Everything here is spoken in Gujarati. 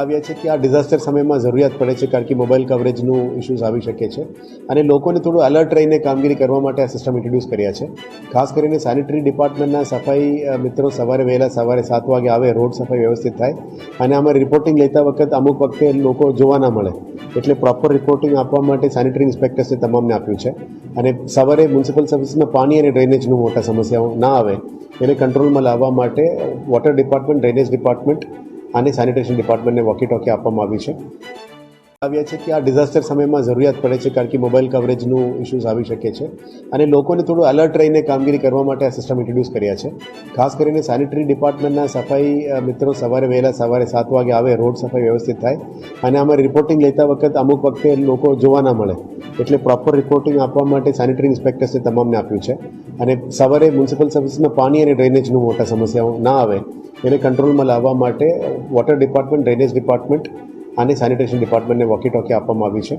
આવ્યા છે કે આ ડિઝાસ્ટર સમયમાં જરૂરિયાત પડે છે કારણ કે મોબાઈલ કવરેજનું ઇશ્યુઝ આવી શકે છે અને લોકોને થોડું એલર્ટ રહીને કામગીરી કરવા માટે આ સિસ્ટમ ઇન્ટ્રોડ્યુસ કર્યા છે. ખાસ કરીને સેનિટરી ડિપાર્ટમેન્ટના સફાઈ મિત્રો સવારે 7 વાગે આવે, રોડ સફાઈ વ્યવસ્થિત થાય અને આમાં રિપોર્ટિંગ લેતા વખત અમુક વખતે લોકો જોવા ના મળે, એટલે પ્રોપર રિપોર્ટિંગ આપવા માટે સેનિટરી ઇન્સ્પેક્ટર્સે તમામને આપ્યું છે. અને સવારે મ્યુનિસિપલ સર્વિસમાં પાણી અને ડ્રેનેજનું મોટા સમસ્યાઓ ના આવે એને કંટ્રોલમાં લાવવા માટે વોટર ડિપાર્ટમેન્ટ, ડ્રેનેજ ડિપાર્ટમેન્ટ અને સેનિટેશન ડિપાર્ટમેન્ટને વોકી ટોકી આપવામાં આવી છે. આવ્યા છે કે આ ડિઝાસ્ટર સમયમાં જરૂરિયાત પડે છે કારણ કે મોબાઈલ કવરેજનું ઇશ્યુઝ આવી શકે છે અને લોકોને થોડું એલર્ટ રહીને કામગીરી કરવા માટે આ સિસ્ટમ ઇન્ટ્રોડ્યુસ કર્યા છે. ખાસ કરીને સેનિટરી ડિપાર્ટમેન્ટના સફાઈ મિત્રો સવારે 7 વાગે આવે, રોડ સફાઈ વ્યવસ્થિત થાય અને આમાં રિપોર્ટિંગ લેતા વખત અમુક વખતે લોકો જોવા ના મળે, એટલે પ્રોપર રિપોર્ટિંગ આપવા માટે સેનિટરી ઇન્સ્પેક્ટર્સે તમામને આપ્યું છે. અને સવારે મ્યુનિસિપલ સર્વિસમાં પાણી અને ડ્રેનેજનું મોટા સમસ્યાઓ ના આવે એને કંટ્રોલમાં લાવવા માટે વોટર ડિપાર્ટમેન્ટ, ડ્રેનેજ ડિપાર્ટમેન્ટ અને સેનિટેશન ડિપાર્ટમેન્ટને વોકી ટોકી આપવામાં આવી છે.